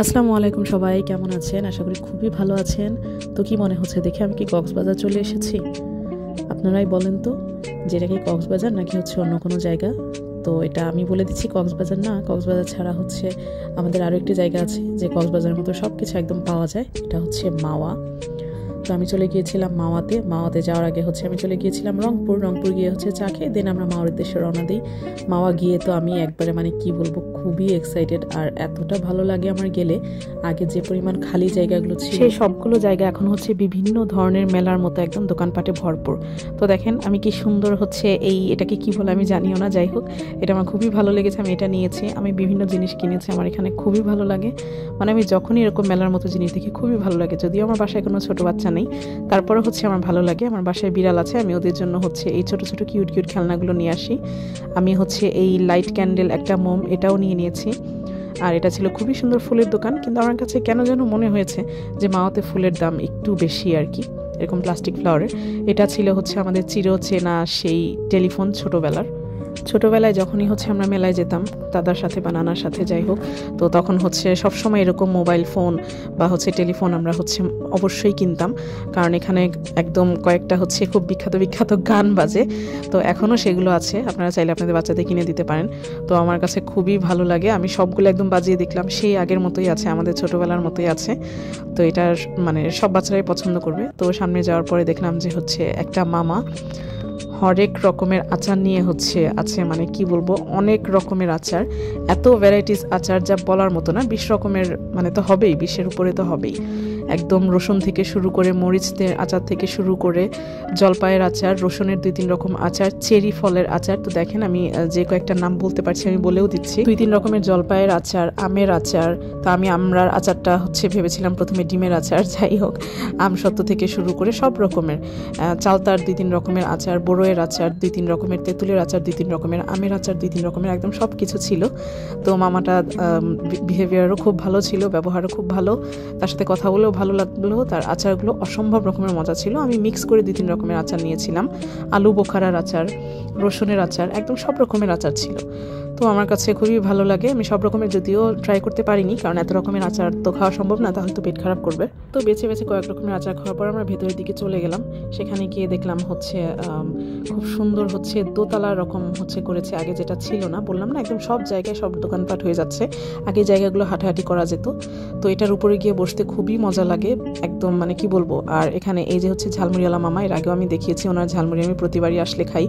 আসসালামু আলাইকুম সবাই, কেমন আছেন? আশা করি খুবই ভালো আছেন। তো কি মনে হচ্ছে দেখে আমি কি কক্সবাজার চলে এসেছি? আপনারাই বলেন তো যে এটা কি কক্সবাজার নাকি হচ্ছে অন্য কোনো জায়গা। তো এটা আমি বলে দিচ্ছি কক্সবাজার না, কক্সবাজার ছাড়া হচ্ছে আমাদের আরও একটি জায়গা আছে যে কক্সবাজারের মতো সব কিছু একদম পাওয়া যায়, এটা হচ্ছে মাওয়া। তো আমি চলে গিয়েছিলাম মাওয়াতে যাওয়ার আগে হচ্ছে আমি চলে গিয়েছিলাম রংপুর গিয়ে হচ্ছে চা খেয়ে দেন আমরা মাওয়ার উদ্দেশ্যে রওনা দিই। মাওয়া গিয়ে তো আমি একবারে মানে কি বলবো, খুবই এক্সাইটেড। আর এতটা ভালো লাগে আমার গেলে, আগে যে পরিমাণ খালি জায়গাগুলো ছিল সেই সবগুলো জায়গা এখন হচ্ছে বিভিন্ন ধরনের মেলার মতো একদম দোকানপাটে ভরপুর। তো দেখেন আমি কি সুন্দর হচ্ছে এটাকে কি বলে আমি জানিও না, যাই হোক এটা আমার খুবই ভালো লেগেছে, আমি এটা নিয়েছি। আমি বিভিন্ন জিনিস কিনেছি, আমার এখানে খুবই ভালো লাগে। মানে আমি যখনই এরকম মেলার মতো জিনিস দেখি খুবই ভালো লাগে। যদিও আমার বাসায় কোনো ছোট বাচ্চা নেই, তারপরে হচ্ছে আমার ভালো লাগে। আমার বাসায় বিড়াল আছে, আমি ওদের জন্য হচ্ছে এই ছোট ছোট কিউট কিউট খেলনাগুলো নিয়ে আসি। আমি হচ্ছে এই লাইট ক্যান্ডেল, একটা মোম, এটাও নিয়ে নিয়েছি। আর এটা ছিল খুবই সুন্দর ফুলের দোকান, কিন্তু আমার কাছে কেন যেন মনে হয়েছে যে মাওয়াতে ফুলের দাম একটু বেশি আর কি, এরকম প্লাস্টিক ফ্লাওয়ারের। এটা ছিল হচ্ছে আমাদের চিরচেনা সেই টেলিফোন ছোটোবেলায় যখনই হচ্ছে আমরা মেলায় যেতাম দাদার সাথে বা নানার সাথে, যাই হোক, তো তখন হচ্ছে সবসময় এরকম মোবাইল ফোন বা হচ্ছে টেলিফোন আমরা হচ্ছে অবশ্যই কিনতাম, কারণ এখানে একদম কয়েকটা হচ্ছে খুব বিখ্যাত বিখ্যাত গান বাজে। তো এখনও সেগুলো আছে, আপনারা চাইলে আপনাদের বাচ্চাদের কিনে দিতে পারেন। তো আমার কাছে খুবই ভালো লাগে, আমি সবগুলো একদম বাজিয়ে দেখলাম, সেই আগের মতোই আছে, আমাদের ছোটোবেলার মতোই আছে। তো এটা মানে সব বাচ্চারাই পছন্দ করবে। তো সামনে যাওয়ার পরে দেখলাম যে হচ্ছে একটা মামা হরেক রকমের আচার নিয়ে হচ্ছে আছে, মানে কি বলবো, অনেক রকমের আচার, এত ভ্যারাইটিস আচার যা বলার মতো না। 20 রকমের মানে তো হবেই, 20-এর উপরে তো হবেই। একদম রসুন থেকে শুরু করে মরিচের আচার থেকে শুরু করে জলপাইয়ের আচার, রসুনের 2-3 রকম আচার, চেরি ফলের আচার। তো দেখেন আমি যে কয়েকটা নাম বলতে পারছি আমি বলেও দিচ্ছি। 2-3 রকমের জলপাইয়ের আচার, আমের আচার। তো আমি আমরার আচারটা হচ্ছে ভেবেছিলাম প্রথমে ডিমের আচার, যাই হোক, আমসত্ত্ব থেকে শুরু করে সব রকমের, চালতার 2-3 রকমের আচার, বড়ইয়ের আচার 2-3 রকমের, তেঁতুলের আচার 2-3 রকমের, আমের আচার 2-3 রকমের, একদম সব কিছু ছিল। তো মামাটা বিহেভিয়ারও খুব ভালো ছিল, ব্যবহারও খুব ভালো, তার সাথে কথা বলেও ভালো লাগলো। তার আচারগুলো অসম্ভব রকমের মজা ছিল। আমি মিক্স করে 2-3 রকমের আচার নিয়েছিলাম, আলু বোখারার আচার, রসুনের আচার, একদম সব রকমের আচার ছিল। তো আমার কাছে খুবই ভালো লাগে। আমি সব রকমের যদিও ট্রাই করতে পারিনি, কারণ এত রকমের আচার তো খাওয়া সম্ভব না, তাহলে তো পেট খারাপ করবে। তো বেছে বেছে কয়েক রকমের আচার খাওয়ার পর আমরা ভেতরের দিকে চলে গেলাম। সেখানে গিয়ে দেখলাম হচ্ছে খুব সুন্দর হচ্ছে দোতলা রকম হচ্ছে করেছে, আগে যেটা ছিল না। বললাম না একদম সব জায়গায় সব দোকানপাট হয়ে যাচ্ছে, আগে জায়গাগুলো হাঁটাহাঁটি করা যেত। তো এটার উপরে গিয়ে বসতে খুবই মজা লাগে একদম, মানে কি বলবো। আর এখানে এই যে হচ্ছে ঝালমুড়িওয়ালা মামা, এর আগেও আমি দেখিয়েছি, ওনার ঝালমুড়ি আমি প্রতিবারই আসলে খাই।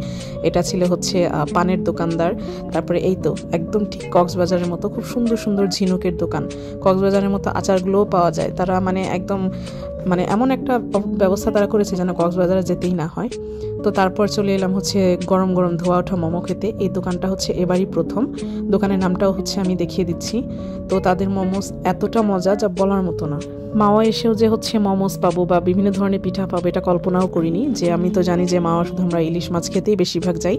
এটা ছিল হচ্ছে পানের দোকানদার। তারপরে এই তো একদম ঠিক কক্সবাজারের মতো খুব সুন্দর সুন্দর ঝিনুকের দোকান, কক্সবাজারের মতো আচারগুলোও পাওয়া যায়। তারা মানে একদম মানে এমন একটা ব্যবস্থা তারা করেছে যেন কক্সবাজারে যেতেই না হয়। তো তারপর চলে এলাম হচ্ছে গরম গরম ধোয়া ওঠা মোমো খেতে। এই দোকানটা হচ্ছে এবারই প্রথম, দোকানের নামটাও হচ্ছে আমি দেখিয়ে দিচ্ছি। তো তাদের মোমোস এতটা মজা যা বলার মতো না। মাওয়া এসেও যে হচ্ছে মোমোস পাবো বা বিভিন্ন ধরনের পিঠা পাবো এটা কল্পনাও করিনি। যে আমি তো জানি যে মাওয়া শুধু আমরা ইলিশ মাছ খেতেই বেশিরভাগ যাই।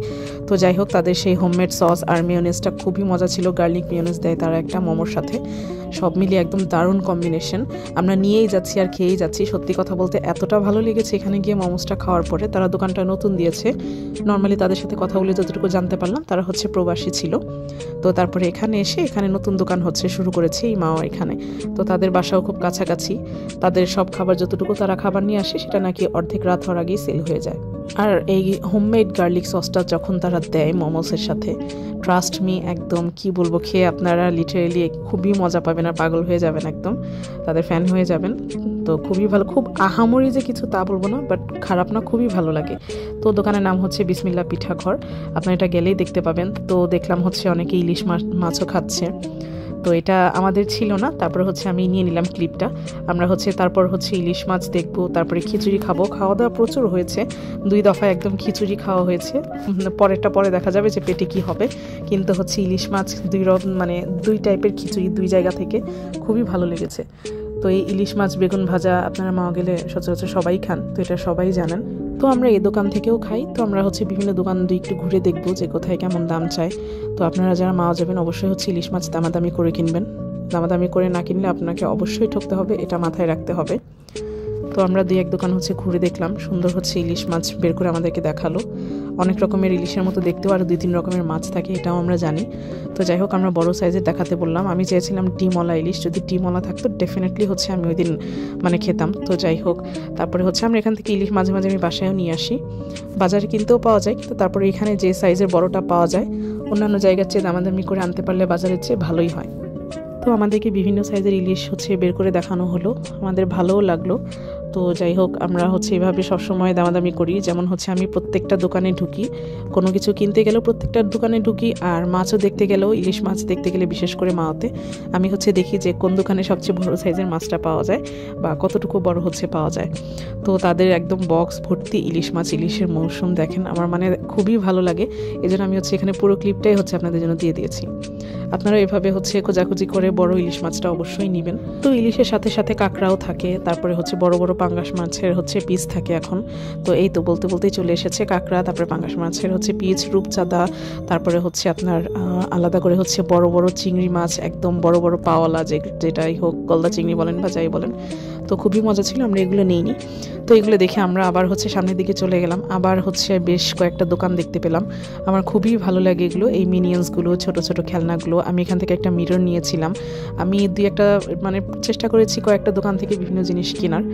তো যাই হোক, তাদের সেই হোমমেড সস আর মিওনেজটা খুবই মজা ছিল, গার্লিক মিওনেজ দেয় তারা একটা মোমোর সাথে, সব মিলিয়ে একদম দারুণ কম্বিনেশন। আমরা নিয়েই যাচ্ছি আর খেয়েই যাচ্ছি। সত্যি কথা বলতে এতটা ভালো লেগেছে এখানে গিয়ে মোমোসটা খাওয়ার পরে। তারা দোকানটা নতুন দিয়েছে, নর্মালি তাদের সাথে কথা বলে যতটুকু জানতে পারলাম তারা হচ্ছে প্রবাসী ছিল। তো তারপরে এখানে এসে এখানে নতুন দোকান হচ্ছে শুরু করেছে এই মাওয়া এখানে। তো তাদের বাসাও খুব কাছাকাছি, তাদের সব খাবার যতটুকু তারা খাবার নিয়ে আসে সেটা নাকি অর্ধেক রাত হওয়ার আগেই সেল হয়ে যায়। আর এই হোমমেড গার্লিক সসটা যখন তারা দেয় মোমোসের সাথে, ট্রাস্ট মি, একদম কি বলবো, খেয়ে আপনারা লিটারেলি খুবই মজা পাবেন আর পাগল হয়ে যাবেন, একদম তাদের ফ্যান হয়ে যাবেন। তো খুবই ভালো, খুব আহামরি যে কিছু তা বলবো না, বাট খারাপ না, খুবই ভালো লাগে। তো দোকানের নাম হচ্ছে বিসমিল্লাহ পিঠা ঘর, আপনারা এটা গেলেই দেখতে পাবেন। তো দেখলাম হচ্ছে অনেকে ইলিশ মাছও খাচ্ছে। তো এটা আমাদের ছিল না, তারপর হচ্ছে আমি নিয়ে নিলাম ক্লিপটা। আমরা হচ্ছে তারপর হচ্ছে ইলিশ মাছ দেখবো, তারপরে খিচুড়ি খাবো। খাওয়া দাওয়া প্রচুর হয়েছে, 2 দফায় একদম খিচুড়ি খাওয়া হয়েছে। পরেরটা পরে দেখা যাবে যে পেটে কি হবে, কিন্তু হচ্ছে ইলিশ মাছ 2 টাইপের খিচুড়ি 2 জায়গা থেকে, খুবই ভালো লেগেছে। তো এই ইলিশ মাছ বেগুন ভাজা আপনারা মাওয়া গেলে সচরাচর সবাই খান, তো এটা সবাই জানেন। তো আমরা এই দোকান থেকেও খাই। তো আমরা হচ্ছে বিভিন্ন দোকান একটু ঘুরে দেখবো যে কোথায় কেমন দাম চায়। তো আপনারা যারা মাওয়া যাবেন অবশ্যই হচ্ছে ইলিশ মাছ দামাদামি করে কিনবেন, দামাদামি করে না কিনলে আপনাকে অবশ্যই ঠকতে হবে, এটা মাথায় রাখতে হবে। তো আমরা 2-1 দোকান হচ্ছে ঘুরে দেখলাম, সুন্দর হচ্ছে ইলিশ মাছ বের করে আমাদেরকে দেখালো। অনেক রকমের ইলিশের মতো দেখতেও আরও 2-3 রকমের মাছ থাকে, এটাও আমরা জানি। তো যাই হোক, আমরা বড় সাইজের দেখাতে বললাম। আমি চেয়েছিলাম ডিমওয়ালা ইলিশ, যদি ডিমওয়ালা থাকতো ডেফিনেটলি হচ্ছে আমি ওই দিন মানে খেতাম। তো যাই হোক, তারপরে হচ্ছে আমরা এখান থেকে ইলিশ মাঝে মাঝে আমি বাসায়ও নিয়ে আসি, বাজারে কিনতেও পাওয়া যায়, কিন্তু তারপরে এখানে যে সাইজের বড়টা পাওয়া যায় অন্যান্য জায়গার চেয়ে দামাদামি করে আনতে পারলে বাজারের চেয়ে ভালোই হয়। তো আমাদেরকে বিভিন্ন সাইজের ইলিশ হচ্ছে বের করে দেখানো হলো, আমাদের ভালোও লাগলো। তো যাই হোক, আমরা হচ্ছে এভাবে সবসময় দামাদামি করি। যেমন হচ্ছে আমি প্রত্যেকটা দোকানে ঢুকি, কোনো কিছু কিনতে গেলেও প্রত্যেকটা দোকানে ঢুকি, আর মাছও দেখতে গেলেও, ইলিশ মাছ দেখতে গেলে বিশেষ করে মাওতে আমি হচ্ছে দেখি যে কোন দোকানে সবচেয়ে বড় সাইজের মাছটা পাওয়া যায় বা কতটুকু বড় হচ্ছে পাওয়া যায়। তো তাদের একদম বক্স ভর্তি ইলিশ মাছ, ইলিশের মৌসুম দেখেন, আমার মানে খুবই ভালো লাগে। এই জন্য আমি হচ্ছে এখানে পুরো ক্লিপটাই হচ্ছে আপনাদের জন্য দিয়ে দিয়েছি। আপনারা এভাবে হচ্ছে খোঁজাখুঁজি করে বড় ইলিশ মাছটা অবশ্যই নেবেন। তো ইলিশের সাথে সাথে কাঁকড়াও থাকে, তারপরে হচ্ছে বড় বড় পাঙ্গাস মাছের হচ্ছে পিস থাকে এখন। তো এই তো বলতে বলতেই চলে এসেছে কাঁকড়া, তারপরে পাঙ্গাস মাছের হচ্ছে পিস, রূপচাঁদা, তারপরে হচ্ছে আপনার আলাদা করে হচ্ছে বড় বড় চিংড়ি মাছ, একদম বড় বড় পাওয়ালা, যেটাই হোক, গলদা চিংড়ি বলেন বা যাই বলেন। তো খুবই মজা ছিল, আমরা এগুলো নিইনি। তো এগুলো দেখে আমরা আবার হচ্ছে সামনের দিকে চলে গেলাম, আবার হচ্ছে বেশ কয়েকটা দোকান দেখতে পেলাম। আমার খুবই ভালো লাগে এগুলো, এই মিনিয়ন্সগুলো, ছোট ছোট খেলনাগুলো। আমি এখান থেকে একটা মিরর নিয়েছিলাম। আমি 2-1টা মানে চেষ্টা করেছি কয়েকটা দোকান থেকে বিভিন্ন জিনিস কেনার।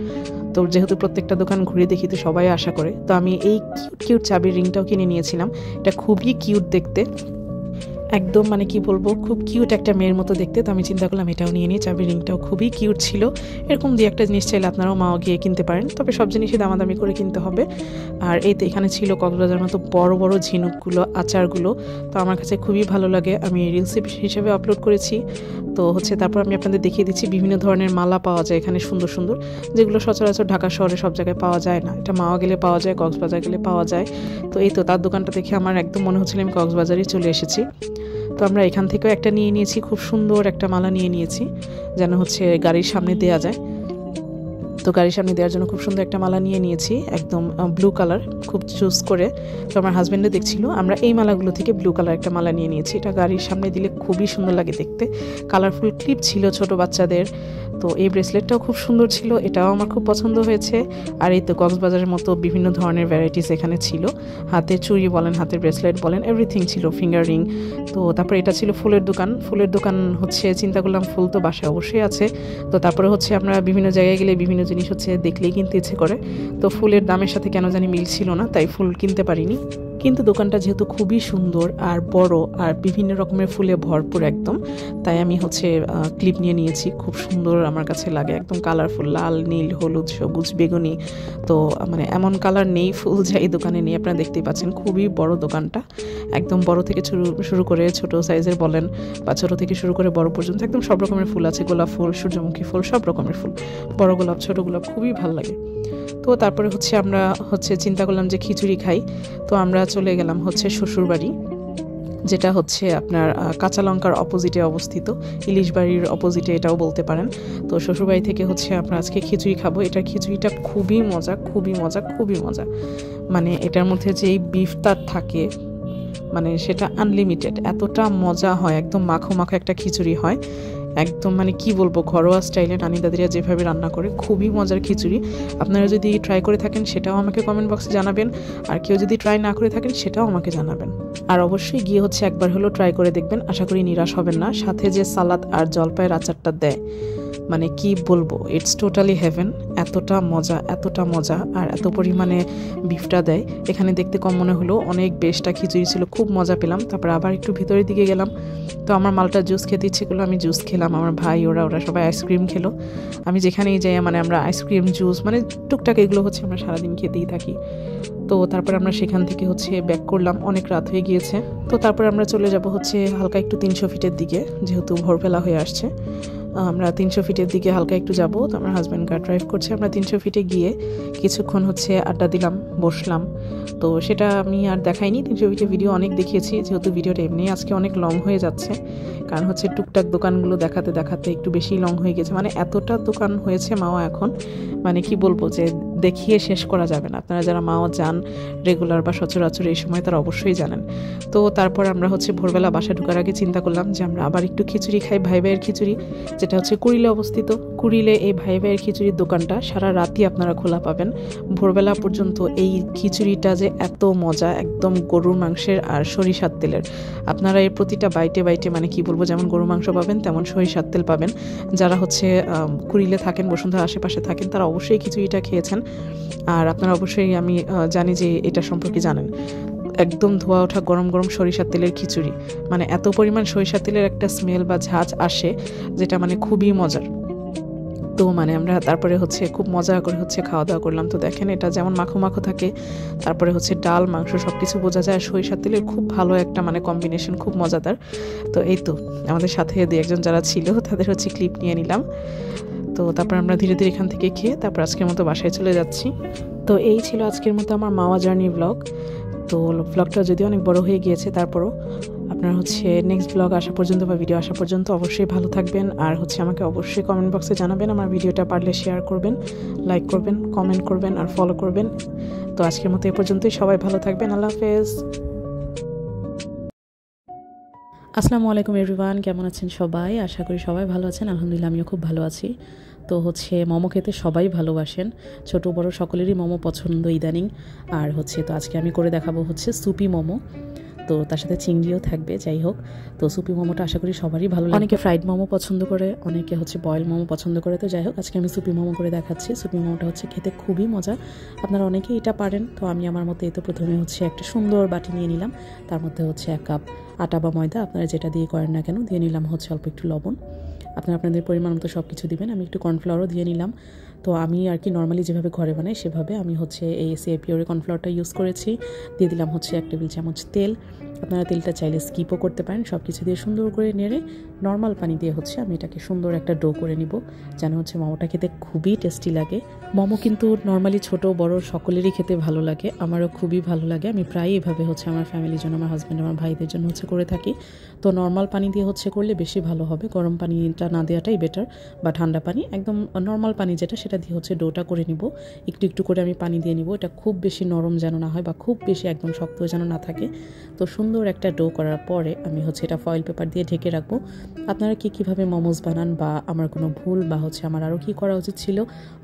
তো যেহেতু প্রত্যেকটা দোকান ঘুরে দেখি তো সবাই আশা করে, তো আমি এই কিউট চাবির রিংটাও কিনে নিয়েছিলাম। এটা খুবই কিউট দেখতে, একদম মানে কি বলবো, খুব কিউট একটা মেয়ের মতো দেখতে। তো আমি চিন্তা করলাম এটাও নিয়ে নিই, চাবির রিংটাও খুবই কিউট ছিল। এরকম 2-1টা জিনিস চাইলে আপনারাও মাও গিয়ে কিনতে পারেন, তবে সব জিনিসই দামাদামি করে কিনতে হবে। আর এই তো এখানে ছিল কক্সবাজার মতো বড় বড় ঝিনুকগুলো, আচারগুলো। তো আমার কাছে খুবই ভালো লাগে, আমি রিলস হিসেবে আপলোড করেছি। তো হচ্ছে তারপর আমি আপনাদের দেখিয়ে দিচ্ছি বিভিন্ন ধরনের মালা পাওয়া যায় এখানে, সুন্দর সুন্দর, যেগুলো সচরাচর ঢাকা শহরে সব জায়গায় পাওয়া যায় না। এটা মাওয়া গেলে পাওয়া যায়, কক্সবাজার গেলে পাওয়া যায়। তো এই তো তার দোকানটা দেখে আমার একদম মনে হচ্ছিল আমি কক্সবাজারই চলে এসেছি। তো আমরা এখান থেকেও একটা নিয়ে নিয়েছি, খুব সুন্দর একটা মালা নিয়ে নিয়েছি, যেন হচ্ছে গাড়ির সামনে দেওয়া যায়। তো গাড়ির সামনে দেওয়ার জন্য খুব সুন্দর একটা মালা নিয়ে নিয়েছি, একদম ব্লু কালার, খুব চুজ করে। তো আমার হাজব্যান্ডও দেখছিল, আমরা এই মালাগুলো থেকে ব্লু কালার একটা মালা নিয়ে নিয়েছি। এটা গাড়ির সামনে দিলে খুবই সুন্দর লাগে দেখতে, কালারফুল ক্লিপ ছিল ছোট বাচ্চাদের। তো এই ব্রেসলেটটাও খুব সুন্দর ছিল, এটাও আমার খুব পছন্দ হয়েছে। আর এই তো কক্সবাজারের মতো বিভিন্ন ধরনের ভ্যারাইটিস এখানে ছিল, হাতের চুড়ি বলেন, হাতের ব্রেসলেট বলেন, এভরিথিং ছিল, ফিঙ্গার রিং। তো তারপরে এটা ছিল ফুলের দোকান। ফুলের দোকান হচ্ছে চিন্তা করলাম ফুল তো বাসায় অবশ্যই আছে, তো তারপরে হচ্ছে আমরা বিভিন্ন জায়গায় গেলে বিভিন্ন জিনিস হচ্ছে দেখলেই কিনতে ইচ্ছে করে। তো ফুলের দামের সাথে কেন জানি মিল ছিল না, তাই ফুল কিনতে পারিনি। কিন্তু দোকানটা যেহেতু খুবই সুন্দর আর বড় আর বিভিন্ন রকমের ফুলে ভরপুর একদম, তাই আমি হচ্ছে ক্লিপ নিয়ে নিয়েছি। খুব সুন্দর আমার কাছে লাগে, একদম কালারফুল, লাল, নীল, হলুদ, সবুজ, বেগুনি। তো মানে এমন কালার নেই ফুল যে এই দোকানে নেই, আপনারা দেখতেই পাচ্ছেন। খুবই বড় দোকানটা, একদম বড় থেকে শুরু করে ছোট সাইজের বলেন বা ছোট থেকে শুরু করে বড় পর্যন্ত একদম সব রকমের ফুল আছে, গোলাপ ফুল, সূর্যমুখী ফুল, সব রকমের ফুল, বড় গোলাপ, ছোট গোলাপ, খুবই ভালো লাগে। তো তারপরে হচ্ছে আমরা হচ্ছে চিন্তা করলাম যে খিচুড়ি খাই। তো আমরা চলে গেলাম হচ্ছে শ্বশুরবাড়ি, যেটা হচ্ছে আপনার কাঁচা লঙ্কার অপোজিটে অবস্থিত, ইলিশ বাড়ির অপোজিটে এটাও বলতে পারেন। তো শ্বশুরবাড়ি থেকে হচ্ছে আমরা আজকে খিচুড়ি খাবো। এটার খিচুড়িটা খুবই মজা, খুবই মজা, খুবই মজা। মানে এটার মধ্যে যেই বিফটা থাকে মানে সেটা আনলিমিটেড, এতটা মজা হয়, একদম মাখো মাখো একটা খিচুড়ি হয়, একদম মানে কি বলবো, ঘরোয়া স্টাইলে নানি দাদিরা যেভাবে রান্না করে, খুবই মজার খিচুড়ি। আপনারা যদি ট্রাই করে থাকেন সেটাও আমাকে কমেন্ট বক্সে জানাবেন, আর কেউ যদি ট্রাই না করে থাকেন সেটাও আমাকে জানাবেন। আর অবশ্যই গিয়ে হচ্ছে একবার হলেও ট্রাই করে দেখবেন, আশা করি নিরাশ হবেন না। সাথে যে সালাদ আর জলপাইয়ের আচারটা দেয়, মানে কি বলবো, ইটস টোটালি হেভেন। এতটা মজা, এতটা মজা, আর এত পরিমাণে বিফটা দেয়। এখানে দেখতে কম মনে হলো, অনেক বেশটা খিচুড়ি ছিল, খুব মজা পেলাম। তারপর আবার একটু ভিতরের দিকে গেলাম, তো আমার মালটা জুস খেতে ইচ্ছে করলো, আমি জুস খেলাম। আমার ভাই ওরা সবাই আইসক্রিম খেলো। আমি যেখানেই যাই মানে আমরা আইসক্রিম, জুস, মানে টুকটাক এগুলো হচ্ছে আমরা সারাদিন খেতেই থাকি। তো তারপর আমরা সেখান থেকে হচ্ছে ব্যাক করলাম, অনেক রাত হয়ে গিয়েছে। তো তারপর আমরা চলে যাব হচ্ছে হালকা একটু 300 ফিটের দিকে, যেহেতু ভোরবেলা হয়ে আসছে। আমরা 300 ফিটের দিকে হালকা একটু যাব। তো আমার হাজব্যান্ড কার ড্রাইভ করছে। আমরা 300 ফিটে গিয়ে কিছুক্ষণ হচ্ছে আড্ডা দিলাম, বসলাম। তো সেটা আমি আর দেখাইনি, 300 ফিটে ভিডিও অনেক দেখিয়েছি, যেহেতু ভিডিওটা এমনি আজকে অনেক লং হয়ে যাচ্ছে, কারণ হচ্ছে টুকটাক দোকানগুলো দেখাতে দেখাতে একটু বেশি লং হয়ে গেছে। মানে এতটা দোকান হয়েছে মাওয়া এখন, মানে কি বলবো যে দেখিয়ে শেষ করা যাবে না। আপনারা যারা মাও যান রেগুলার বা সচরাচর এই সময় তারা অবশ্যই জানেন। তো তারপর আমরা হচ্ছে ভোরবেলা বাসা ঢোকার আগে চিন্তা করলাম যে আমরা আবার একটু খিচুড়ি খাই, ভাই ভাইয়ের খিচুড়ি, যেটা হচ্ছে কুড়িলে অবস্থিত। কুড়িলে এই ভাই ভাইয়ের খিচুড়ির দোকানটা সারা রাতই আপনারা খোলা পাবেন। ভোরবেলা পর্যন্ত এই খিচুড়িটা যে এত মজা, একদম গরুর মাংসের আর সরিষার তেলের। আপনারা এর প্রতিটা বাইটে বাইটে মানে কি বলবো, যেমন গরু মাংস পাবেন তেমন সরিষার তেল পাবেন। যারা হচ্ছে কুড়িলে থাকেন, বসুন্ধরা আশেপাশে থাকেন, তারা অবশ্যই খিচুড়িটা খেয়েছেন। আর আপনারা অবশ্যই, আমি জানি যে এটা সম্পর্কে জানেন, একদম ধোয়া ওঠা গরম গরম সরিষার তেলের খিচুড়ি, মানে এত পরিমাণ সরিষার তেলের একটা স্মেল বা ঝাঁঝ আসে যেটা মানে খুবই মজার। তো মানে আমরা তারপরে হচ্ছে খুব মজা করে হচ্ছে খাওয়া দাওয়া করলাম। তো দেখেন এটা যেমন মাখো মাখো থাকে, তারপরে হচ্ছে ডাল মাংস সব কিছু বোঝা যায়। সরিষার তেলের খুব ভালো একটা মানে কম্বিনেশন, খুব মজাদার। তো এই তো আমাদের সাথে দুই একজন যারা ছিল তাদের হচ্ছে ক্লিপ নিয়ে নিলাম। তো তারপর আমরা ধীরে ধীরে এখান থেকে খেয়ে তারপর আজকের মতো বাসায় চলে যাচ্ছি। তো এই ছিল আজকের মতো আমার মাওয়া জার্নি ব্লগ। তো ব্লগটা যদিও অনেক বড় হয়ে গিয়েছে, তারপরও আপনারা হচ্ছে নেক্সট ব্লগ আসা পর্যন্ত বা ভিডিও আসা পর্যন্ত অবশ্যই ভালো থাকবেন। আর হচ্ছে আমাকে অবশ্যই কমেন্ট বক্সে জানাবেন, আমার ভিডিওটা পারলে শেয়ার করবেন, লাইক করবেন, কমেন্ট করবেন আর ফলো করবেন। তো আজকের মতো এই পর্যন্তই, সবাই ভালো থাকবেন। আল্লাহ হাফেজ। আসসালামু আলাইকুম এভরিওয়ান, কেমন আছেন সবাই? আশা করি সবাই ভালো আছেন। আলহামদুলিল্লাহ আমিও খুব ভালো আছি। তো হচ্ছে মোমো খেতে সবাই ভালোবাসেন, ছোট বড় সকলেরই মোমো পছন্দ ইদানিং। আর হচ্ছে তো আজকে আমি করে দেখাবো হচ্ছে সুপি মোমো। তো তার সাথে চিংড়িও থাকবে। যাই হোক, তো সুপি মোমোটা আশা করি সবারই ভালো লাগে। অনেকে ফ্রাইড মোমো পছন্দ করে, অনেকে হচ্ছে বয়েল মোমো পছন্দ করে। তো যাই হোক, আজকে আমি সুপি মোমো করে দেখাচ্ছি। সুপি মোমোটা হচ্ছে খেতে খুবই মজা, আপনারা অনেকেই এটা পারেন। তো আমি আমার মতো এই তো প্রথমে হচ্ছে একটা সুন্দর বাটি নিয়ে নিলাম, তার মধ্যে হচ্ছে 1 কাপ আটা বা ময়দা, আপনারা যেটা দিয়ে করেন না কেন, দিয়ে নিলাম হচ্ছে অল্প একটু লবণ। আপনারা আপনাদের পরিমাণ মতো সব কিছু দিবেন। আমি একটু কর্নফ্লাওয়ারও দিয়ে নিলাম। তো আমি আর কি নর্মালি যেভাবে ঘরে বানাই সেভাবে আমি হচ্ছে এই এসিআই পিওরের কর্নফ্লাওয়ারটা ইউজ করেছি। দিয়ে দিলাম হচ্ছে 1 টেবিল চামচ তেল। আপনারা তেলটা চাইলে স্কিপও করতে পারেন। সব কিছু দিয়ে সুন্দর করে নেড়ে নর্মাল পানি দিয়ে হচ্ছে আমি এটাকে সুন্দর একটা ডো করে নিব, যেন হচ্ছে মোমোটা খেতে খুবই টেস্টি লাগে। মোমো কিন্তু নর্মালি ছোট বড় সকলেরই খেতে ভালো লাগে, আমারও খুবই ভালো লাগে। আমি প্রায়ই এভাবে হচ্ছে আমার ফ্যামিলির জন্য, আমার হাজব্যান্ড, আমার ভাইদের জন্য হচ্ছে করে থাকি। তো নর্মাল পানি দিয়ে হচ্ছে করলে বেশি ভালো হবে, গরম পানিটা না দেওয়াটাই বেটার, বা ঠান্ডা পানি, একদম নর্মাল পানি যেটা সেটা দিয়ে হচ্ছে ডোটা করে নিব। একটু একটু করে আমি পানি দিয়ে নিব। এটা খুব বেশি নরম যেন না হয় বা খুব বেশি একদম শক্ত যেন না থাকে। তো সুন্দর একটা ডো করার পরে আমি হচ্ছে এটা ফয়েল পেপার দিয়ে ঢেকে রাখবো। আপনারা কীভাবে মোমোস বানান বা আমার কোনো ভুল বা হচ্ছে আমার আরও কী করা উচিত ছিল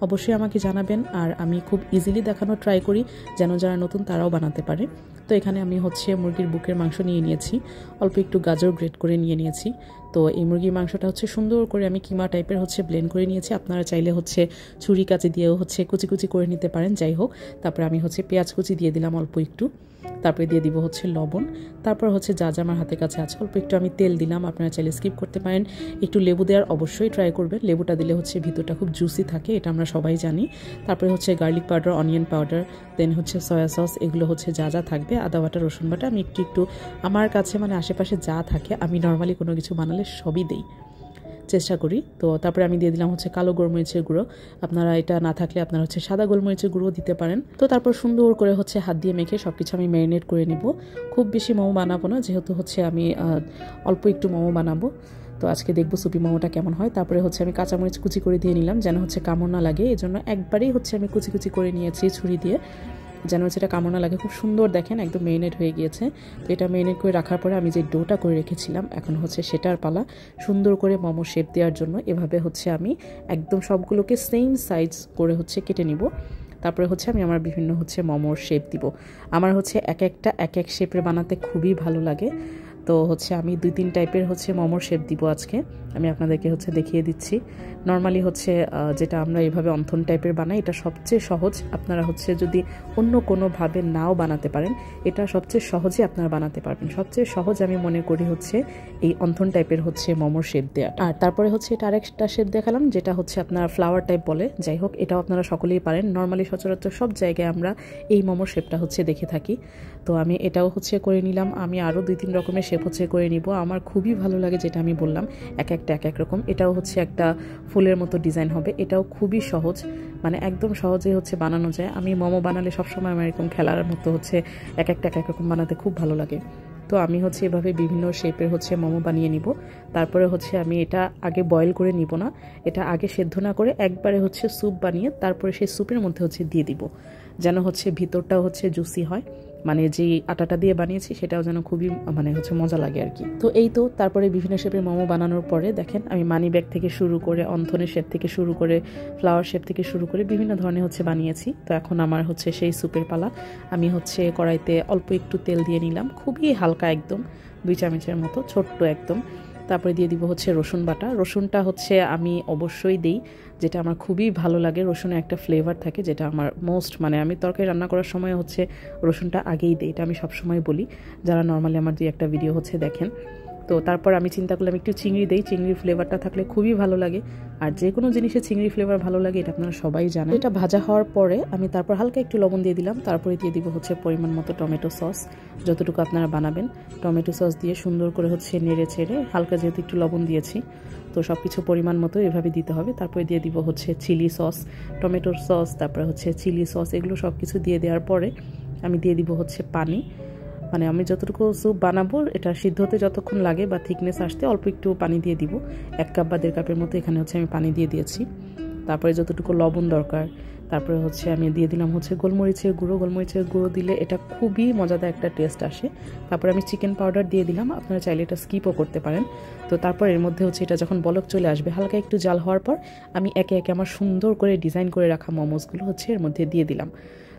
অবশ্যই আমাকে জানাবেন। আর আমি খুব ইজিলি দেখানোর ট্রাই করি যেন যারা নতুন তারাও বানাতে পারে। তো এখানে আমি হচ্ছে মুরগির বুকের মাংস নিয়ে নিয়েছি, অল্প একটু গাজর গ্রেট করে নিয়ে নিয়েছি। তো এই মুরগির মাংসটা হচ্ছে সুন্দর করে আমি কিমা টাইপের হচ্ছে ব্লেন্ড করে নিয়েছি। আপনারা চাইলে হচ্ছে ছুরি কাঁচি দিয়েও হচ্ছে কুচি কুচি করে নিতে পারেন। যাই হোক, তারপরে আমি হচ্ছে পেঁয়াজ কুচি দিয়ে দিলাম অল্প একটু, তারপরে দিয়ে দিব হচ্ছে লবণ, তারপর হচ্ছে যা যা আমার হাতের কাছে আছে অল্প একটু আমি তেল দিলাম। আপনারা চাইলে স্কিপ করতে পারেন। একটু লেবু দেওয়ার অবশ্যই ট্রাই করবেন, লেবুটা দিলে হচ্ছে ভিতরটা খুব জুসি থাকে, এটা আমরা সবাই জানি। তারপরে হচ্ছে গার্লিক পাউডার, অনিয়ন পাউডার, দেন হচ্ছে সয়া সস, এগুলো হচ্ছে যা যা থাকবে, আদা বাটা, রসুন বাটা, আমি একটু একটু আমার কাছে মানে আশেপাশে যা থাকে আমি নর্মালি কোনো কিছু বানালে সবই দিই, চেষ্টা করি। তো তারপরে আমি দিয়ে দিলাম হচ্ছে কালো গোলমরিচের গুঁড়ো, আপনারা এটা না থাকলে আপনারা হচ্ছে সাদা গোলমরিচের গুঁড়ো দিতে পারেন। তো তারপর সুন্দর করে হচ্ছে হাত দিয়ে মেখে সব কিছু আমি ম্যারিনেট করে নিব। খুব বেশি মোমো বানাবো না, যেহেতু হচ্ছে আমি অল্প একটু মোমো বানাবো। তো আজকে দেখবো সুপি মোমোটা কেমন হয়। তারপরে হচ্ছে আমি কাঁচামরিচ কুচি করে দিয়ে নিলাম যেন হচ্ছে কামড় না লাগে, এই জন্য একবারেই হচ্ছে আমি কুচি কুচি করে নিয়েছি ছুরি দিয়ে, যেন সেটা কামড় না লাগে। খুব সুন্দর দেখেন একদম মেরিনেট হয়ে গিয়েছে। তো এটা মেরিনেট করে রাখার পরে আমি যে ডোটা করে রেখেছিলাম এখন হচ্ছে সেটার পালা সুন্দর করে মোমো শেপ দেওয়ার জন্য। এভাবে হচ্ছে আমি একদম সবগুলোকে সেম সাইজ করে হচ্ছে কেটে নিব। তারপরে হচ্ছে আমি আমার বিভিন্ন হচ্ছে মোমোর শেপ দিব। আমার হচ্ছে এক একটা এক এক শেপের বানাতে খুবই ভালো লাগে। তো হচ্ছে আমি 2-3 টাইপের হচ্ছে মোমোর শেপ দিব আজকে, আমি আপনাদেরকে হচ্ছে দেখিয়ে দিচ্ছি। নর্মালি হচ্ছে যেটা আমরা এইভাবে অন্থন টাইপের বানাই এটা সবচেয়ে সহজ। আপনারা হচ্ছে যদি অন্য কোনোভাবে নাও বানাতে পারেন, এটা সবচেয়ে সহজে আপনারা বানাতে পারবেন। সবচেয়ে সহজ আমি মনে করি হচ্ছে এই অন্থন টাইপের হচ্ছে মোমোর শেপ দেওয়া। আর তারপরে হচ্ছে এটা আরেকটা শেপ দেখালাম যেটা হচ্ছে আপনার ফ্লাওয়ার টাইপ বলে। যাই হোক, এটাও আপনারা সকলেই পারেন। নর্মালি সচরাচর সব জায়গায় আমরা এই মোমোর শেপটা হচ্ছে দেখে থাকি। তো আমি এটাও হচ্ছে করে নিলাম। আমি আরও 2-3 রকমের শেপ হচ্ছে করে নিব। আমার খুবই ভালো লাগে যেটা আমি বললাম, এক একটা এক এক রকম। এটাও হচ্ছে একটা ফুলের মতো ডিজাইন হবে, এটাও খুবই সহজ, মানে একদম সহজে হচ্ছে বানানো যায়। আমি মোমো বানালে সবসময় আমার এরকম খেলার মতো হচ্ছে এক একটা এক এক রকম বানাতে খুব ভালো লাগে। তো আমি হচ্ছে এভাবে বিভিন্ন শেপের হচ্ছে মোমো বানিয়ে নিব। তারপরে হচ্ছে আমি এটা আগে বয়েল করে নিব না, এটা আগে সেদ্ধ না করে একবারে হচ্ছে স্যুপ বানিয়ে তারপরে সেই স্যুপের মধ্যে হচ্ছে দিয়ে দিব, যেন হচ্ছে ভিতরটাও হচ্ছে জুসি হয়, মানে যে আটাটা দিয়ে বানিয়েছি সেটাও যেন খুবই মানে হচ্ছে মজা লাগে আর কি। তো এই তো তারপরে বিভিন্ন শেপের মোমো বানানোর পরে দেখেন আমি মানি ব্যাগ থেকে শুরু করে অন্থনের শেপ থেকে শুরু করে ফ্লাওয়ার শেপ থেকে শুরু করে বিভিন্ন ধরনের হচ্ছে বানিয়েছি। তো এখন আমার হচ্ছে সেই স্যুপের পালা। আমি হচ্ছে কড়াইতে অল্প একটু তেল দিয়ে নিলাম, খুবই হালকা, একদম 2 চামচের মতো, ছোট্ট একদম। তারপরে দিয়ে দিব হচ্ছে রসুন বাটা। রসুনটা হচ্ছে আমি অবশ্যই দিই, যেটা আমার খুবই ভালো লাগে। রসুনের একটা ফ্লেভার থাকে যেটা আমার মোস্ট, মানে আমি তরকারি রান্না করার সময় হচ্ছে রসুনটা আগেই দিই, এটা আমি সবসময় বলি যারা নর্মালি আমার 2-1টা ভিডিও হচ্ছে দেখেন। তো তারপর আমি চিন্তা করলাম একটু চিংড়ি দেই, চিংড়ির ফ্লেভারটা থাকলে খুবই ভালো লাগে। আর যে কোনো জিনিসে চিংড়ি ফ্লেভার ভালো লাগে, এটা আপনারা সবাই জানেন। এটা ভাজা হওয়ার পরে আমি তারপর হালকা একটু লবণ দিয়ে দিলাম, তারপরে দিয়ে দিব হচ্ছে পরিমাণ মতো টমেটো সস, যতটুকু আপনারা বানাবেন। টমেটো সস দিয়ে সুন্দর করে হচ্ছে নেড়ে চেড়ে, হালকা যেহেতু একটু লবণ দিয়েছি তো সব কিছু পরিমাণ মতো এভাবে দিতে হবে। তারপরে দিয়ে দিব হচ্ছে চিলি সস, টমেটোর সস, তারপরে হচ্ছে চিলি সস, এগুলো সব কিছু দিয়ে দেওয়ার পরে আমি দিয়ে দিব হচ্ছে পানি। মানে আমি যতটুকু স্যুপ বানাবো এটা সিদ্ধ হতে যতক্ষণ লাগে বা থিকনেস আসতে অল্প একটু পানি দিয়ে দিব। 1 কাপ বা 1.5 কাপের মতো এখানে হচ্ছে আমি পানি দিয়ে দিয়েছি। তারপরে যতটুকু লবণ দরকার, তারপরে হচ্ছে আমি দিয়ে দিলাম হচ্ছে গোলমরিচের গুঁড়ো। গোলমরিচের গুঁড়ো দিলে এটা খুবই মজাদার একটা টেস্ট আসে। তারপরে আমি চিকেন পাউডার দিয়ে দিলাম, আপনারা চাইলে এটা স্কিপও করতে পারেন। তো তারপর এর মধ্যে হচ্ছে এটা যখন বলক চলে আসবে, হালকা একটু জাল হওয়ার পর আমি একে একে আমার সুন্দর করে ডিজাইন করে রাখা মোমোসগুলো হচ্ছে এর মধ্যে দিয়ে দিলাম।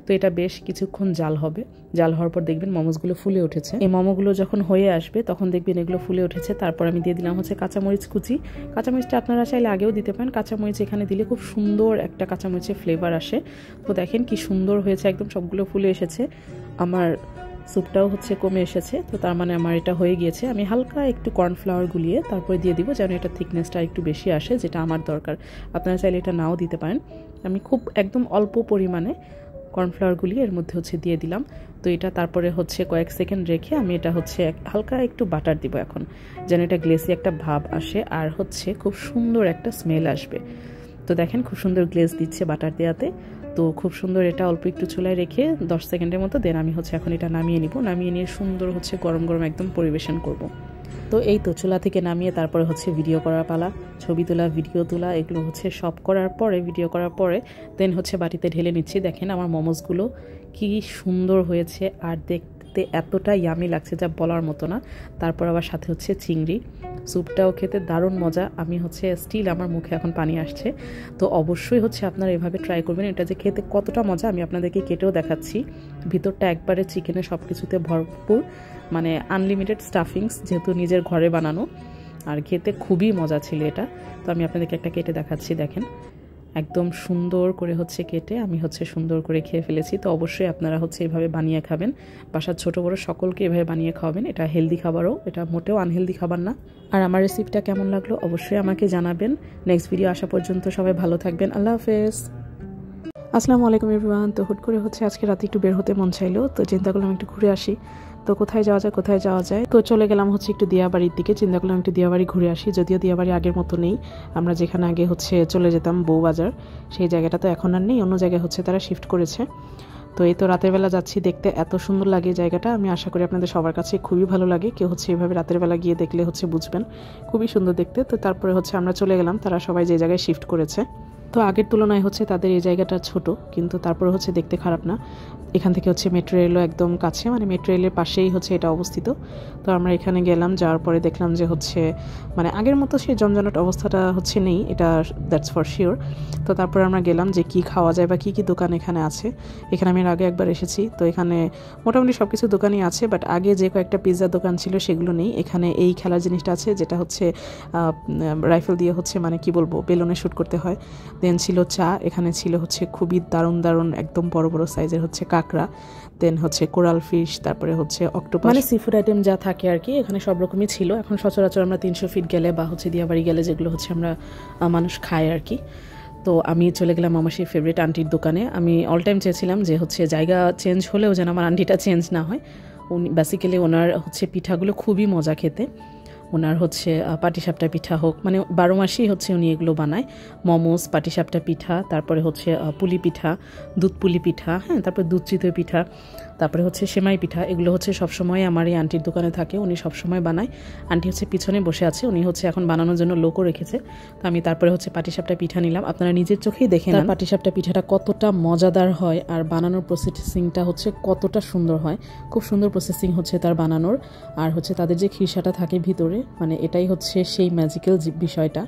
তো এটা বেশ কিছুক্ষণ জাল হবে, জাল হওয়ার পর দেখবেন মোমোসগুলো ফুলে উঠেছে। এই মোমোগুলো যখন হয়ে আসবে তখন দেখবেন এগুলো ফুলে উঠেছে। তারপর আমি দিয়ে দিলাম হচ্ছে কাঁচামরিচ কুচি। কাঁচামরিচটা আপনারা চাইলে আগেও দিতে পারেন, কাঁচামরিচ এখানে দিলে খুব সুন্দর একটা কাঁচামরিচের ফ্লেভার আসে। তো দেখেন কি সুন্দর হয়েছে, একদম সবগুলো ফুলে এসেছে, আমার স্যুপটাও হচ্ছে কমে এসেছে। তো তার মানে আমার এটা হয়ে গিয়েছে। আমি হালকা একটু কর্নফ্লাওয়ার গুলিয়ে তারপরে দিয়ে দিব, যেন এটা থিকনেসটা একটু বেশি আসে, যেটা আমার দরকার। আপনারা চাইলে এটা নাও দিতে পারেন। আমি খুব একদম অল্প পরিমাণে কর্নফ্লাওয়ারগুলি এর মধ্যে হচ্ছে দিয়ে দিলাম। তো এটা তারপরে হচ্ছে কয়েক সেকেন্ড রেখে আমি এটা হচ্ছে হালকা একটু বাটার দিব এখন, যেন এটা গ্লেসি একটা ভাব আসে আর হচ্ছে খুব সুন্দর একটা স্মেল আসবে। তো দেখেন খুব সুন্দর গ্লেজ দিচ্ছে বাটার দেওয়াতে। তো খুব সুন্দর এটা অল্প একটু চুলায় রেখে 10 সেকেন্ডের মতো দেন আমি হচ্ছে এখন এটা নামিয়ে নিব। নামিয়ে নিয়ে সুন্দর হচ্ছে গরম গরম একদম পরিবেশন করব। তো এই তো চুলা থেকে নামিয়ে তারপরে হচ্ছে ভিডিও করার পালা, ছবি তোলা, ভিডিও তোলা, এগুলো হচ্ছে সব করার পরে, ভিডিও করার পরে দেন হচ্ছে বাটিতে ঢেলে নিচ্ছি। দেখেন আমার মোমোসগুলো কি সুন্দর হয়েছে আর দেখতে এতটা ইয়ামি লাগছে যা বলার মতো না। তারপর আবার সাথে হচ্ছে চিংড়ি, স্যুপটাও খেতে দারুণ মজা। আমি হচ্ছে স্টিল আমার মুখে এখন পানি আসছে। তো অবশ্যই হচ্ছে আপনারা এভাবে ট্রাই করবেন। এটা যে খেতে কতটা মজা আমি আপনাদেরকে কেটেও দেখাচ্ছি। ভিতরটা একবারে চিকেনে সব কিছুতে ভরপুর, মানে আনলিমিটেড স্টাফিংস, যেহেতু নিজের ঘরে বানানো, আর খেতে খুবই মজা ছিল এটা। তো আমি আপনাদেরকে একটা কেটে দেখাচ্ছি, দেখেন একদম সুন্দর করে হচ্ছে কেটে আমি হচ্ছে সুন্দর করে খেয়ে ফেলেছি। তো অবশ্যই আপনারা হচ্ছে এভাবে বানিয়ে খাবেন, বাসার ছোট বড় সকলকে এভাবে বানিয়ে খাওয়াবেন। এটা হেলদি খাবারও, এটা মোটেও আনহেলদি খাবার না। আর আমার রেসিপিটা কেমন লাগলো অবশ্যই আমাকে জানাবেন। নেক্সট ভিডিও আসা পর্যন্ত সবাই ভালো থাকবেন। আল্লাহ হাফেজ। আসসালামু আলাইকুম এভরিওয়ান। তো হুট করে হচ্ছে আজকে রাতে একটু বের হতে মন চাইলো, তো চিন্তা করলাম একটু ঘুরে আসি। তো কোথায় যাওয়া যায়, তো চলে গেলাম হচ্ছে একটু দিয়াবাড়ির দিকে। চিন্তা করলাম একটু দিয়াবাড়ি ঘুরে আসি, যদিও দিয়াবাড়ি আগের মতো নেই। আমরা যেখানে আগে হচ্ছে চলে যেতাম বউবাজার, সেই জায়গাটা তো এখন আর নেই, অন্য জায়গায় হচ্ছে তারা শিফট করেছে। তো এই তো রাতের বেলা যাচ্ছি, দেখতে এত সুন্দর লাগে জায়গাটা। আমি আশা করি আপনাদের সবার কাছে খুবই ভালো লাগে। কেউ হচ্ছে এভাবে রাতের বেলা গিয়ে দেখলে হচ্ছে বুঝবেন, খুবই সুন্দর দেখতে। তো তারপরে হচ্ছে আমরা চলে গেলাম, তারা সবাই যে জায়গায় শিফট করেছে। তো আগের তুলনায় হচ্ছে তাদের এই জায়গাটা ছোট, কিন্তু তারপরে হচ্ছে দেখতে খারাপ না। এখান থেকে হচ্ছে মেট্রো রেলও একদম কাছে, মানে মেট্রো রেলের পাশেই হচ্ছে এটা অবস্থিত। তো আমরা এখানে গেলাম, যাওয়ার পরে দেখলাম যে হচ্ছে মানে আগের মতো সেই জমজমাট অবস্থাটা হচ্ছে নেই, এটা দ্যাটস ফর শিওর। তো তারপরে আমরা গেলাম যে কি খাওয়া যায় বা কি কি দোকান এখানে আছে। এখানে আমি আগে একবার এসেছি, তো এখানে মোটামুটি সব কিছু দোকানই আছে, বাট আগে যে কয়েকটা পিৎজা দোকান ছিল সেগুলো নেই। এখানে এই খেলার জিনিসটা আছে, যেটা হচ্ছে রাইফেল দিয়ে হচ্ছে মানে কি বলবো বেলুনে শ্যুট করতে হয়। দেন ছিল চা, এখানে ছিল হচ্ছে খুবই দারুণ দারুণ একদম বড় বড় সাইজের হচ্ছে কাঁকড়া, দেন হচ্ছে কোরাল ফিশ, তারপরে হচ্ছে অক্টোপাস, মানে সি ফুড আইটেম যা থাকে আর কি, এখানে সব রকমই ছিল। এখন সচরাচর আমরা 300 ফিট গেলে বা হচ্ছে দিয়াবাড়ি গেলে যেগুলো হচ্ছে আমরা মানুষ খায় আর কি। তো আমি চলে গেলাম আমার সেই ফেভারিট আন্টির দোকানে। আমি অল টাইম চেয়েছিলাম যে হচ্ছে জায়গা চেঞ্জ হলেও যেন আমার আন্টিটা চেঞ্জ না হয়। উনি বেসিক্যালি ওনার হচ্ছে পিঠাগুলো খুবই মজা খেতে। ওনার হচ্ছে পাটিসাপটা পিঠা হোক, মানে 12 মাসেই হচ্ছে উনি এগুলো বানায়। মোমোস, পাটিসাপটা পিঠা, তারপরে হচ্ছে পুলি পিঠা, দুধ পুলি পিঠা, হ্যাঁ, তারপরে দুধ চিতই পিঠা, তারপরে হচ্ছে সেমাই পিঠা, এগুলো হচ্ছে সবসময় আমার এই আন্টির দোকানে থাকে, উনি সবসময় বানায়। আন্টি হচ্ছে পিছনে বসে আছে, উনি হচ্ছে এখন বানানোর জন্য লোকও রেখেছে। তো আমি তারপরে হচ্ছে পাটিসাপটা পিঠা নিলাম, আপনারা নিজের চোখেই দেখেন পাটিসাপটা পিঠাটা কতটা মজাদার হয় আর বানানোর প্রসেসিংটা হচ্ছে কতটা সুন্দর হয়। খুব সুন্দর প্রসেসিং হচ্ছে তার বানানোর, আর হচ্ছে তাদের যে খিরসাটা থাকে ভিতরে, মানে এটাই হচ্ছে সেই ম্যাজিক্যাল বিষয়টা,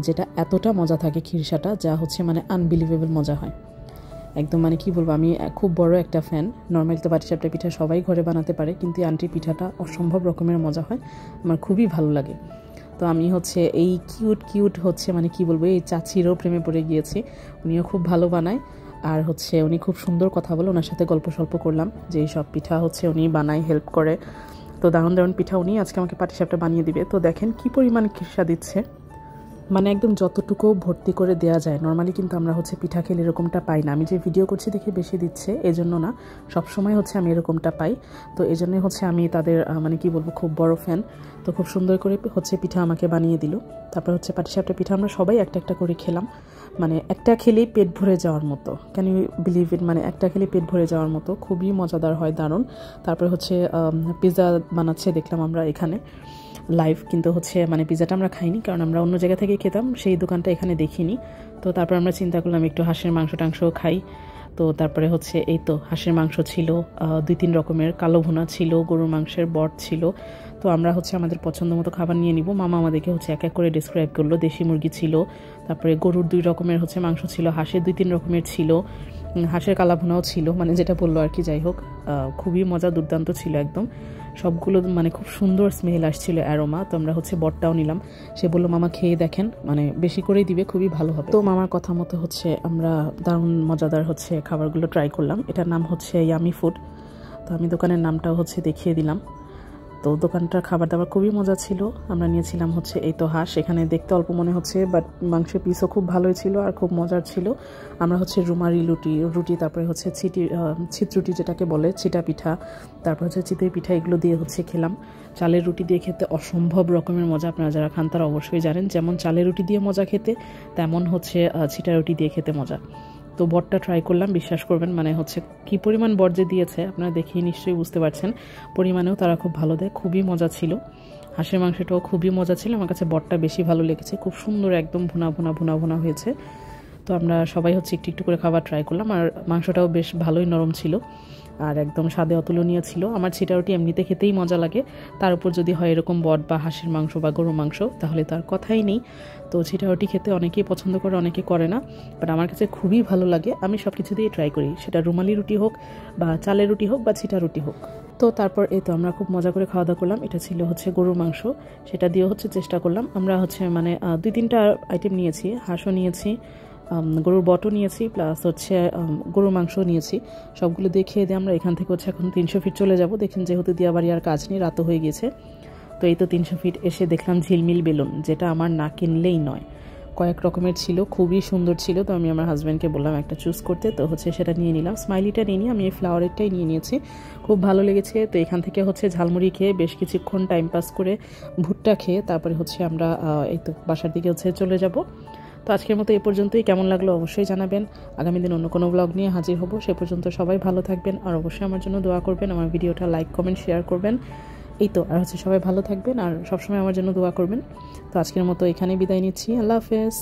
যেটা এতটা মজা থাকে খিরসাটা, যা হচ্ছে মানে আনবিলিভেবল মজা হয় একদম। মানে কি বলবো, আমি খুব বড় একটা ফ্যান। নর্মালি তো পাটিসাপটা পিঠা সবাই ঘরে বানাতে পারে, কিন্তু আন্টির পিঠাটা অসম্ভব রকমের মজা হয়, আমার খুবই ভালো লাগে। তো আমি হচ্ছে এই কিউট হচ্ছে মানে কি বলবো, এই চাচিরও প্রেমে পড়ে গিয়েছি। উনিও খুব ভালো বানায়, আর হচ্ছে উনি খুব সুন্দর কথা বলে, ওনার সাথে গল্প সল্প করলাম যে এই সব পিঠা হচ্ছে উনি বানায়, হেল্প করে। তো দারুণ পিঠা উনি আজকে আমাকে পাটিসাপটা বানিয়ে দিবে। তো দেখেন কি পরিমাণ খিরসা দিচ্ছে, মানে একদম যতটুকু ভর্তি করে দেওয়া যায়। নর্মালি কিন্তু আমরা হচ্ছে পিঠা খেলে এরকমটা পাই না, আমি যে ভিডিও করছি দেখে বেশি দিচ্ছে এজন্য না, সবসময় হচ্ছে আমি এরকমটা পাই। তো এই জন্যই হচ্ছে আমি তাদের মানে কি বলবো খুব বড় ফ্যান। তো খুব সুন্দর করে হচ্ছে পিঠা আমাকে বানিয়ে দিল। তারপর হচ্ছে পাটিসাপটা পিঠা আমরা সবাই একটা করে খেলাম, মানে একটা খেলেই পেট ভরে যাওয়ার মতো, ক্যান ইউ বিলিভ ইট, মানে একটা খেলেই পেট ভরে যাওয়ার মতো, খুবই মজাদার হয়, দারুণ। তারপরে হচ্ছে পিৎজা বানাচ্ছে দেখলাম আমরা এখানে লাইভ, কিন্তু হচ্ছে মানে পিৎজাটা আমরা খাইনি, কারণ আমরা অন্য জায়গা থেকে খেতাম, সেই দোকানটা এখানে দেখিনি। তো তারপর আমরা চিন্তা করলাম একটু হাঁসের টাংস খাই। তো তারপরে হচ্ছে এই তো হাঁসের মাংস ছিল, 2-3 রকমের, কালো ভুনা ছিল, গরুর মাংসের বট ছিল। তো আমরা হচ্ছে আমাদের পছন্দ মতো খাবার নিয়ে নিব। মামা আমাদেরকে হচ্ছে এক করে ডিসক্রাইব করলো। দেশি মুরগি ছিল, তারপরে গরুর 2 রকমের হচ্ছে মাংস ছিল, হাঁসের 2-3 রকমের ছিল, হাঁসের কালা ভুনাও ছিল, মানে যেটা বললো আর কি। যাই হোক, খুবই মজা, দুর্দান্ত ছিল একদম সবগুলো, মানে খুব সুন্দর স্মেল আসছিল, অ্যারোমা। তো আমরা হচ্ছে বটটাও নিলাম, সে বললো মামা খেয়ে দেখেন, মানে বেশি করেই দিবে, খুবই ভালো হবে। তো মামার কথা মতো হচ্ছে আমরা দারুণ মজাদার হচ্ছে খাবারগুলো ট্রাই করলাম। এটার নাম হচ্ছে ইয়ামি ফুড। তো আমি দোকানের নামটাও হচ্ছে দেখিয়ে দিলাম। তো দোকানটার খাবার দাবার খুবই মজা ছিল। আমরা নিয়েছিলাম হচ্ছে এই তো হাঁস, এখানে দেখতে অল্প মনে হচ্ছে, বাট মাংসের পিসও খুব ভালোই ছিল আর খুব মজার ছিল। আমরা হচ্ছে রুমারি রুটি, তারপরে হচ্ছে ছিট রুটি যেটাকে বলে, ছিটা পিঠা, তারপর হচ্ছে চিতই পিঠা, এগুলো দিয়ে হচ্ছে খেলাম। চালের রুটি দিয়ে খেতে অসম্ভব রকমের মজা, আপনারা যারা খান তারা অবশ্যই জানেন, যেমন চালের রুটি দিয়ে মজা খেতে, তেমন হচ্ছে ছিটা রুটি দিয়ে খেতে মজা। তো বটটা ট্রাই করলাম, বিশ্বাস করবেন মানে হচ্ছে কি পরিমাণ বট যে দিয়েছে আপনারা দেখেই নিশ্চয়ই বুঝতে পারছেন, পরিমাণেও তারা খুব ভালো দেয়, খুবই মজা ছিল। হাঁসের মাংসটাও খুবই মজা ছিল, আমার কাছে বটটা বেশি ভালো লেগেছে, খুব সুন্দর একদম ভুনা হয়েছে। তো আমরা সবাই হচ্ছে একটু করে খাবার ট্রাই করলাম, আর মাংসটাও বেশ ভালোই নরম ছিল আর একদম স্বাদে অতুলনীয় ছিল। আমার ছিটা রুটি এমনিতে খেতেই মজা লাগে, তার উপর যদি হয় এরকম বট বা হাঁসের মাংস বা গরুর মাংস, তাহলে তার কথাই নেই। তো ছিটা রুটি খেতে অনেকেই পছন্দ করে, অনেকে করে না, বাট আমার কাছে খুবই ভালো লাগে। আমি সব কিছু দিয়ে ট্রাই করি, সেটা রুমালি রুটি হোক বা চালের রুটি হোক বা ছিটা রুটি হোক। তো তারপর এই তো আমরা খুব মজা করে খাওয়া দাওয়া করলাম। এটা ছিল হচ্ছে গরুর মাংস, সেটা দিয়েও হচ্ছে চেষ্টা করলাম। আমরা হচ্ছে মানে 2-3টা আইটেম নিয়েছি, হাঁসও নিয়েছি, গরুর বটও নিয়েছি, প্লাস হচ্ছে গরুর মাংসও নিয়েছি। সবগুলো দিয়ে খেয়ে দিয়ে আমরা এখান থেকে হচ্ছে এখন 300 ফিট চলে যাব। দেখেন যেহেতু দিয়াবাড়ি আর কাজ নেই, রাতও হয়ে গেছে। তো এই তো 300 ফিট এসে দেখলাম ঝিলমিল বেলুন, যেটা আমার না কিনলেই নয়, কয়েক রকমের ছিল, খুবই সুন্দর ছিল। তো আমি আমার হাজব্যান্ডকে বললাম একটা চুজ করতে, তো হচ্ছে সেটা নিয়ে নিলাম। স্মাইলিটা নিয়ে নিই, আমি এই ফ্লাওয়ারেরটাই নিয়ে নিয়েছি, খুব ভালো লেগেছে। তো এখান থেকে হচ্ছে ঝালমুড়ি খেয়ে বেশ কিছুক্ষণ টাইম পাস করে, ভুট্টা খেয়ে তারপরে হচ্ছে আমরা এই তো বাসার দিকে হচ্ছে চলে যাব। তো আজকের মতো এই পর্যন্তই, কেমন লাগলো অবশ্যই জানাবেন। আগামী দিন অন্য কোনো ব্লগ নিয়ে হাজির হব, সে পর্যন্ত সবাই ভালো থাকবেন, আর অবশ্যই আমার জন্য দোয়া করবেন, আমার ভিডিওটা লাইক কমেন্ট শেয়ার করবেন। এই তো, আর হচ্ছে সবাই ভালো থাকবেন আর সবসময় আমার জন্য দোয়া করবেন। তো আজকের মতো এখানেই বিদায় নিচ্ছি, আল্লাহ হাফেজ।